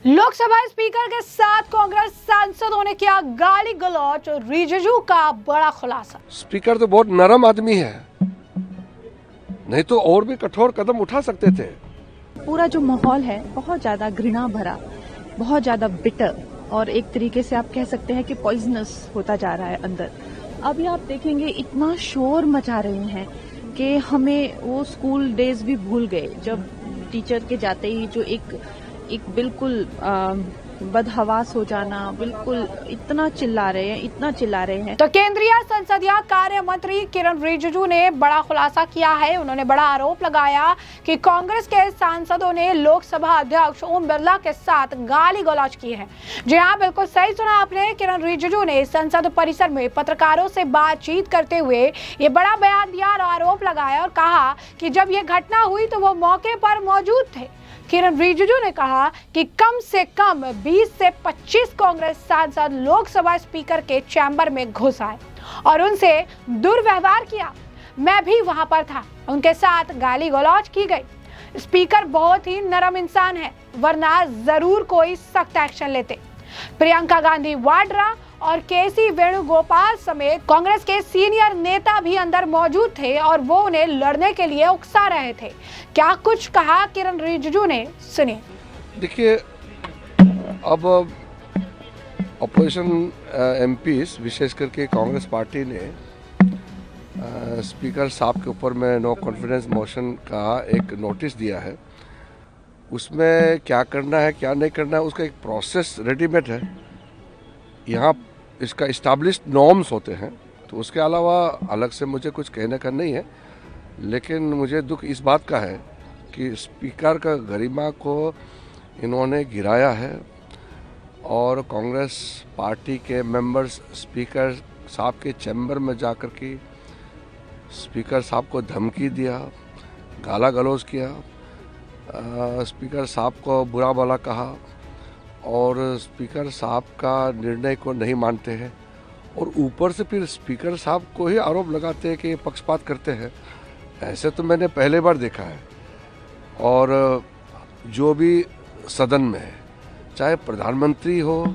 Lok Sabha speaker के साथ कांग्रेस सांसदों ने किया गाली गलौज और रिजिजू का बड़ा खुलासा। स्पीकर तो बहुत नरम आदमी है, नहीं तो और भी कठोर कदम उठा सकते थे। पूरा जो माहौल है बहुत ज्यादा घृणा भरा, बहुत ज्यादा बिटर और एक तरीके से आप कह सकते हैं कि पॉइजनस होता जा रहा है अंदर। अभी आप देखेंगे इतना शोर मचा रहे हैं कि हमें वो स्कूल डेज भी भूल गए, जब टीचर के जाते ही जो एक बिल्कुल बदहवास हो जाना, बिल्कुल इतना चिल्ला रहे हैं। तो केंद्रीय संसदीय कार्य मंत्री किरण रिजिजू ने बड़ा खुलासा किया है। उन्होंने बड़ा आरोप लगाया कि कांग्रेस के सांसदों ने लोकसभा अध्यक्ष ओम बिरला के साथ गाली गलौज की है। जी हाँ, बिल्कुल सही सुना आपने। किरण रिजिजू ने संसद परिसर में पत्रकारों से बातचीत करते हुए ये बड़ा बयान दिया और आरोप लगाया और कहा कि जब ये घटना हुई तो वो मौके पर मौजूद थे। किरण रिजिजू ने कहा कि कम से कम 20 से 25 कांग्रेस सांसद लोकसभा स्पीकर के चैम्बर में घुस आए और उनसे दुर्व्यवहार किया। मैं भी वहां पर था, उनके साथ गाली गलौज की गई। स्पीकर बहुत ही नरम इंसान है, वरना जरूर कोई सख्त एक्शन लेते। प्रियंका गांधी वाड्रा और केसी वेणुगोपाल समेत कांग्रेस के सीनियर नेता भी अंदर मौजूद थे और वो उन्हें लड़ने के लिए उकसा रहे थे। क्या कुछ कहा किरण रिजिजू ने, सुनिए। देखिए, अब अपोजिशन एमपीज विशेष करके कांग्रेस पार्टी ने स्पीकर साहब के ऊपर में नो कॉन्फिडेंस मोशन का एक नोटिस दिया है। उसमें क्या करना है क्या नहीं करना है उसका एक प्रोसेस रेडीमेड है। यहाँ इसका इस्टेब्लिश्ड नॉर्म्स होते हैं, तो उसके अलावा अलग से मुझे कुछ कहने का नहीं है। लेकिन मुझे दुख इस बात का है कि स्पीकर का गरिमा को इन्होंने गिराया है और कांग्रेस पार्टी के मेंबर्स स्पीकर साहब के चैम्बर में जाकर के स्पीकर साहब को धमकी दिया, गाला गलौज किया, स्पीकर साहब को बुरा भला कहा और स्पीकर साहब का निर्णय को नहीं मानते हैं और ऊपर से फिर स्पीकर साहब को ही आरोप लगाते हैं कि पक्षपात करते हैं। ऐसे तो मैंने पहले बार देखा है। और जो भी सदन में है, चाहे प्रधानमंत्री हो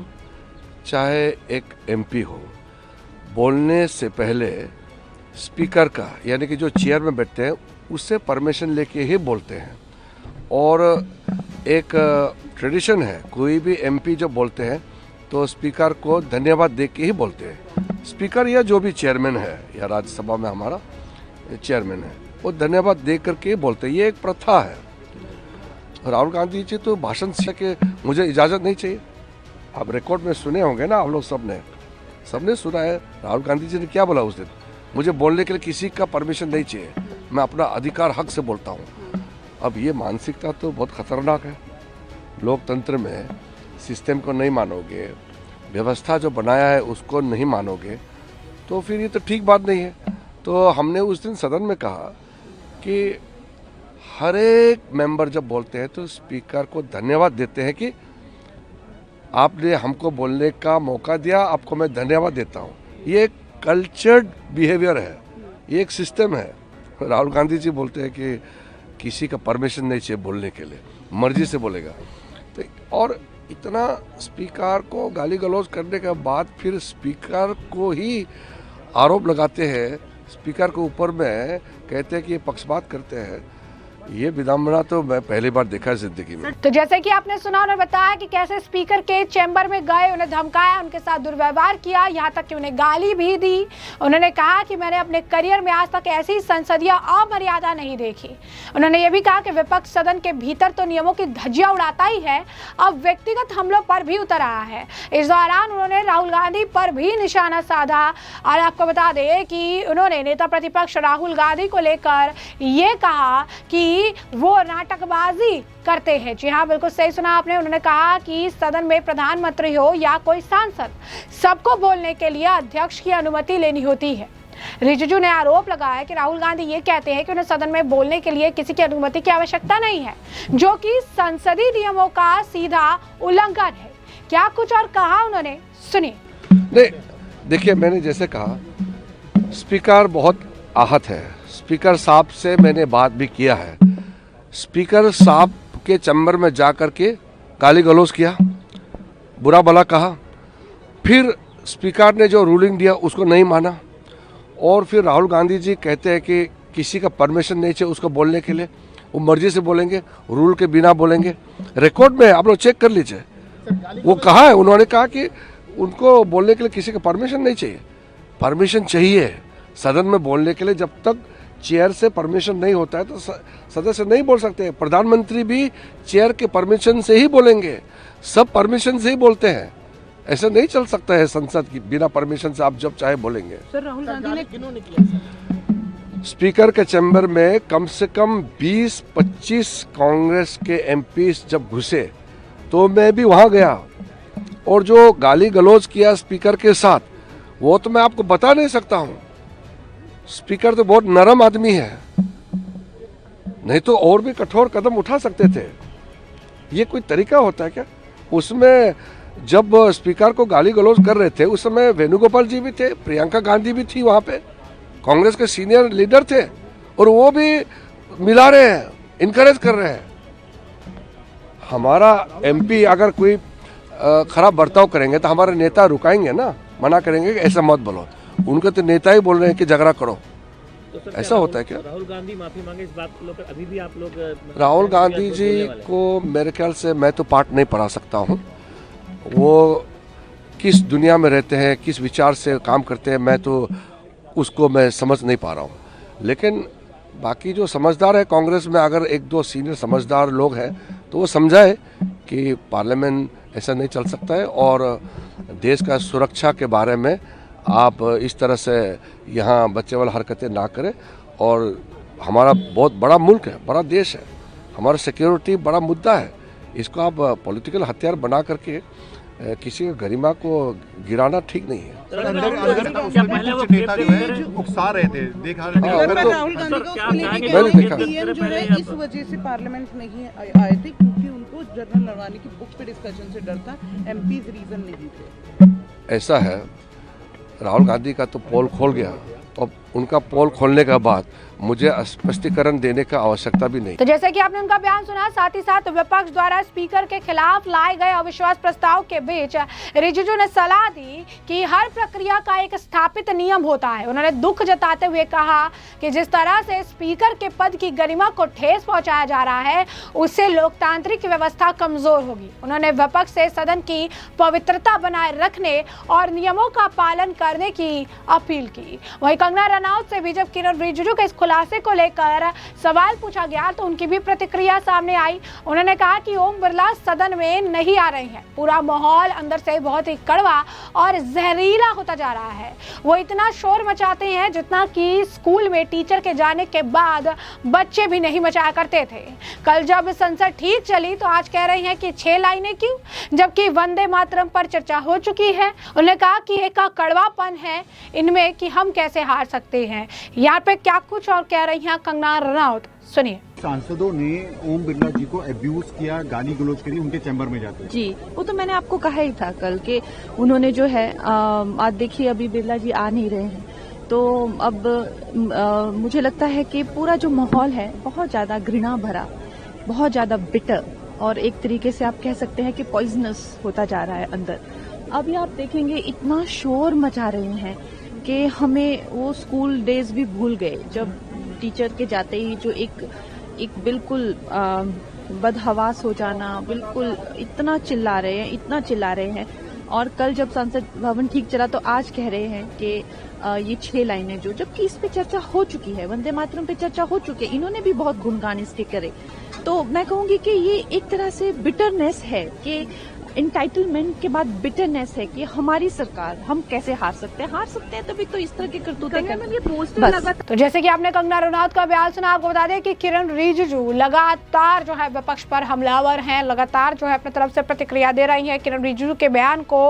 चाहे एक एमपी हो, बोलने से पहले स्पीकर का यानी कि जो चेयर में बैठते हैं उससे परमिशन लेके ही बोलते हैं। और एक ट्रेडिशन है, कोई भी एमपी जब बोलते हैं तो स्पीकर को धन्यवाद दे के ही बोलते हैं। स्पीकर या जो भी चेयरमैन है या राज्यसभा में हमारा चेयरमैन है, वो धन्यवाद दे करके ही बोलते हैं। ये एक प्रथा है। राहुल गांधी जी तो भाषण से के मुझे इजाज़त नहीं चाहिए। आप रिकॉर्ड में सुने होंगे ना, आप लोग सबने सुना है राहुल गांधी जी ने क्या बोला उस दिन, मुझे बोलने के लिए किसी का परमिशन नहीं चाहिए, मैं अपना अधिकार हक से बोलता हूँ। अब ये मानसिकता तो बहुत खतरनाक है। लोकतंत्र में सिस्टम को नहीं मानोगे, व्यवस्था जो बनाया है उसको नहीं मानोगे, तो फिर ये तो ठीक बात नहीं है। तो हमने उस दिन सदन में कहा कि हर एक मेंबर जब बोलते हैं तो स्पीकर को धन्यवाद देते हैं कि आपने हमको बोलने का मौका दिया, आपको मैं धन्यवाद देता हूँ। ये एक कल्चर्ड बिहेवियर है, ये एक सिस्टम है। राहुल गांधी जी बोलते हैं कि किसी का परमिशन नहीं चाहिए बोलने के लिए, मर्जी से बोलेगा। तो और इतना स्पीकर को गाली गलौज करने के बाद फिर स्पीकर को ही आरोप लगाते हैं, स्पीकर के ऊपर में कहते हैं कि ये पक्षपात करते हैं। ये विडंबना तो मैं पहली बार देखा है जिंदगी में। तो जैसे कि आपने सुना, उन्होंने बताया कि कैसे स्पीकर के चैम्बर में गए, उन्हें धमकाया, उनके साथ दुर्व्यवहार किया, यहाँ तक कि उन्हें गाली भी दी। उन्होंने कहा कि मैंने अपने करियर में आज तक ऐसी संसदीय अमर्यादा नहीं देखी। उन्होंने ये भी कहा कि विपक्ष सदन के भीतर तो नियमों की धज्जियां उड़ाता ही है, अब व्यक्तिगत हमलों पर भी उतर आया है। इस दौरान उन्होंने राहुल गांधी पर भी निशाना साधा और आपको बता दें कि उन्होंने नेता प्रतिपक्ष राहुल गांधी को लेकर ये कहा कि वो नाटकबाजी करते हैं। जी हाँ, बिल्कुल सही सुना आपने। उन्होंने कहा कि सदन में प्रधानमंत्री हो या कोई सांसद, सबको बोलने के लिए अध्यक्ष की अनुमति लेनी होती है। रिजिजू ने आरोप लगाया कि राहुल गांधी ये कहते हैं कि उन्हें सदन में बोलने के लिए किसी की अनुमति की आवश्यकता नहीं है, जो कि संसदीय नियमों का सीधा उल्लंघन है। क्या कुछ और कहा उन्होंने, सुनिए। नहीं, देखिए, मैंने जैसे कहा स्पीकर बहुत आहत है। स्पीकर साहब से मैंने बात भी किया है। स्पीकर साहब के चैम्बर में जा कर के गाली गलौज किया, बुरा भला कहा, फिर स्पीकर ने जो रूलिंग दिया उसको नहीं माना, और फिर राहुल गांधी जी कहते हैं कि किसी का परमिशन नहीं चाहिए उसको बोलने के लिए, वो मर्जी से बोलेंगे, रूल के बिना बोलेंगे। रिकॉर्ड में आप लोग चेक कर लीजिए, वो कहा है, उन्होंने कहा कि उनको बोलने के लिए किसी का परमिशन नहीं चाहिए। परमिशन चाहिए सदन में बोलने के लिए, जब तक चेयर से परमिशन नहीं होता है तो सदस्य नहीं बोल सकते। प्रधानमंत्री भी चेयर के परमिशन से ही बोलेंगे, सब परमिशन से ही बोलते हैं। ऐसा नहीं चल सकता है संसद की बिना परमिशन से आप जब चाहे बोलेंगे। सर राहुल गांधी ने किन्होंने किया सर? स्पीकर के चैम्बर में कम से कम 20-25 कांग्रेस के एमपीज जब घुसे तो मैं भी वहां गया, और जो गाली गलौज किया स्पीकर के साथ वो तो मैं आपको बता नहीं सकता हूं। स्पीकर तो बहुत नरम आदमी है, नहीं तो और भी कठोर कदम उठा सकते थे। ये कोई तरीका होता है क्या? उसमें जब स्पीकर को गाली गलौज कर रहे थे उस समय वेणुगोपाल जी भी थे, प्रियंका गांधी भी थी वहां पे, कांग्रेस के सीनियर लीडर थे, और वो भी मिला रहे हैं, इनकरेज कर रहे हैं। हमारा एमपी अगर कोई खराब बर्ताव करेंगे तो हमारे नेता रुकाएंगे ना, मना करेंगे कि ऐसा मत बोलो। उनके तो नेता ही बोल रहे हैं कि झगड़ा करो। तो ऐसा होता है क्या? राहुल गांधी माफी मांगे, इस बात को लेकर अभी भी आप लोग राहुल गांधी जी को मेरे ख्याल से मैं तो पाठ नहीं पढ़ा सकता हूँ। वो किस दुनिया में रहते हैं, किस विचार से काम करते हैं, मैं तो उसको मैं समझ नहीं पा रहा हूँ। लेकिन बाकी जो समझदार है कांग्रेस में, अगर एक दो सीनियर समझदार लोग हैं तो वो समझाए कि पार्लियामेंट ऐसा नहीं चल सकता है, और देश का सुरक्षा के बारे में आप इस तरह से यहाँ बच्चे वाला हरकतें ना करें। और हमारा बहुत बड़ा मुल्क है, बड़ा देश है, हमारा सिक्योरिटी बड़ा मुद्दा है, इसको आप पॉलिटिकल हथियार बना करके किसी की गरिमा को गिराना ठीक नहीं है। नेता जो है उकसा रहे थे, देखा राहुल गांधी को मैंने देखा पीएम जो है इस वजह से पार्लियामेंट नहीं आए थे क्योंकि उनको जनरल नरवाने की बुक पे डिस्कशन से डर था, एमपीज रीजन नहीं थे। ऐसा है, राहुल गांधी का तो पोल खोल गया, तो उनका पोल खोलने के बाद मुझे स्पष्टीकरण देने का आवश्यकता भी नहीं। तो जैसे कि आपने उनका बयान सुना, साथ ही साथ विपक्ष द्वारा स्पीकर के खिलाफ लाए गए अविश्वास प्रस्ताव के बीच रिजिजू ने सलाह दी कि हर प्रक्रिया का एक स्थापित नियम होता है। उन्होंने दुख जताते हुए कहा कि जिस तरह से स्पीकर के पद की गरिमा को ठेस पहुंचाया जा रहा है उससे लोकतांत्रिक व्यवस्था कमजोर होगी। उन्होंने विपक्ष से सदन की पवित्रता बनाए रखने और नियमों का पालन करने की अपील की। वहीं कंगना रनौत से भी जब किरण रिजिजू के इस खुलासे को लेकर सवाल पूछा गया तो उनकी भी प्रतिक्रिया सामने आई। उन्होंने कहा कि ओम बिरला सदन में नहीं आ रहे हैं, पूरा माहौल अंदर से बहुत ही कड़वा और जहरीला होता जा रहा है। वो इतना शोर मचाते हैं जितना कि स्कूल में टीचर के जाने के बाद बच्चे भी नहीं मचाया करते थे। कल जब संसद ठीक चली तो आज कह रहे हैं कि 6 लाइनें क्यों, जबकि वंदे मातरम पर चर्चा हो चुकी है। उन्होंने कहा कि एक कड़वापन है इनमें कि हम कैसे हार सकते हैं। यहाँ पे क्या कुछ और कह रही हैं कंगना रनौत, सुनिए। सांसदों ने ओम बिरला जी को अब्यूज किया, गाली गलौज करी उनके चैम्बर में जाते। जी, वो तो मैंने आपको कहा ही था कल के उन्होंने जो है आज देखिए अभी बिरला जी आ नहीं रहे हैं, तो अब मुझे लगता है कि पूरा जो माहौल है बहुत ज्यादा घृणा भरा, बहुत ज्यादा बिटर और एक तरीके से आप कह सकते हैं कि पॉइजनस होता जा रहा है अंदर। अभी आप देखेंगे इतना शोर मचा रहे हैं कि हमें वो स्कूल डेज भी भूल गए, जब टीचर के जाते ही जो एक बिल्कुल बदहवास हो जाना, बिल्कुल इतना चिल्ला रहे हैं। और कल जब संसद भवन ठीक चला तो आज कह रहे हैं कि ये 6 लाइनें जो, जबकि इस पे चर्चा हो चुकी है, वंदे मातरम पे चर्चा हो चुकी है, इन्होंने भी बहुत गुणगान इसके करे। तो मैं कहूंगी कि ये एक तरह से बिटरनेस है कि इंटाइटलमेंट के बाद बिटरनेस है कि हमारी सरकार, हम कैसे हार सकते हैं तभी तो इस तरह के करतूतें करते। तो जैसे कि आपने कंगना रनौत का बयान सुना, आपको बता दें कि किरण रिजिजू लगातार जो है विपक्ष पर हमलावर हैं, लगातार जो है अपनी तरफ से प्रतिक्रिया दे रही है। किरण रिजिजू के बयान को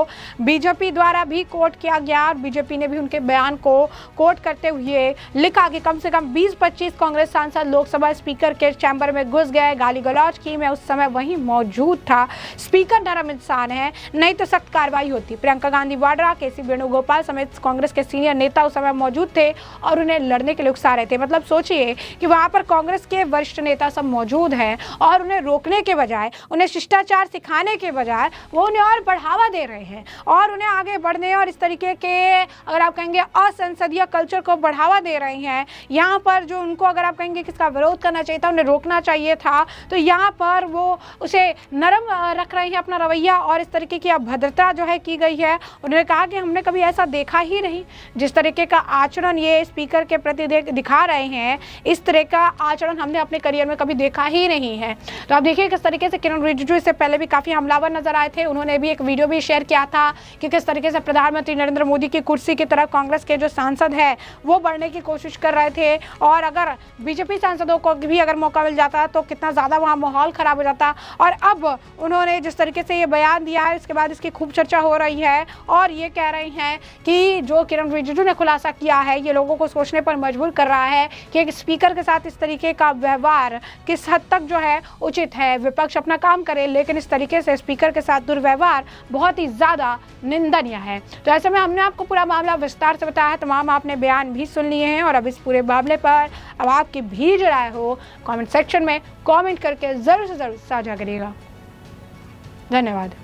बीजेपी द्वारा भी कोट किया गया और बीजेपी ने भी उनके बयान को कोट करते हुए लिखा कि कम से कम 20-25 कांग्रेस सांसद लोकसभा स्पीकर के चैम्बर में घुस गए, गाली गलौज की। मैं उस समय वहीं मौजूद था। स्पीकर नरम इंसान हैं, नहीं तो सख्त कार्रवाई होती। प्रियंका गांधी वाड्रा, केसी वेणुगोपाल समेत कांग्रेस के सीनियर नेता उस समय मौजूद थे और उन्हें लड़ने के लिए उकसा रहे थे। मतलब सोचिए कि वहां पर कांग्रेस के वरिष्ठ नेता सब मौजूद हैं और उन्हें रोकने के बजाय, उन्हें शिष्टाचार सिखाने के बजाय वो उन्हें और बढ़ावा दे रहे हैं और उन्हें आगे बढ़ने और इस तरीके के, अगर आप कहेंगे, असंसदीय कल्चर को बढ़ावा दे रहे हैं। यहाँ पर जो उनको, अगर आप कहेंगे, किसका विरोध करना चाहिए था, उन्हें रोकना चाहिए था, तो यहाँ पर वो उसे नरम रख रहे हैं अपना रवैया और इस तरीके की अभद्रता जो है की गई है। उन्होंने कहा कि हमने कभी ऐसा देखा ही नहीं, जिस तरीके का आचरण ये स्पीकर के प्रति दिखा रहे हैं, इस तरह का आचरण हमने अपने करियर में कभी देखा ही नहीं है। तो आप देखिए किस तरीके से किरण रिजिजू इससे पहले भी काफ़ी हमलावर नजर आए थे। उन्होंने भी एक वीडियो भी शेयर किया था कि किस तरीके से प्रधानमंत्री नरेंद्र मोदी की कुर्सी की तरफ कांग्रेस के जो सांसद है वो बढ़ने की कोशिश कर रहे थे और अगर बीजेपी सांसदों को भी अगर मौका मिल जाता तो कितना ज़्यादा वहाँ माहौल खराब हो जाता। और अब उन्होंने जिस तरीके से ये बयान दिया है, इसके बाद इसकी खूब चर्चा हो रही है और ये कह रहे हैं कि जो किरण रिजिजू ने खुलासा किया है ये लोगों को सोचने पर मजबूर कर रहा है कि एक स्पीकर के साथ इस तरीके का व्यवहार किस हद तक जो है उचित है। विपक्ष अपना काम करे लेकिन इस तरीके से स्पीकर के साथ दुर्व्यवहार बहुत ही ज़्यादा निंदनीय है। तो ऐसे में हमने आपको पूरा मामला विस्तार से बताया है, तमाम आपने बयान भी सुन लिए हैं और अब इस पूरे मामले पर अब आपकी भी जो राय हो कमेंट सेक्शन में कमेंट करके ज़रूर से ज़रूर साझा करिएगा। धन्यवाद।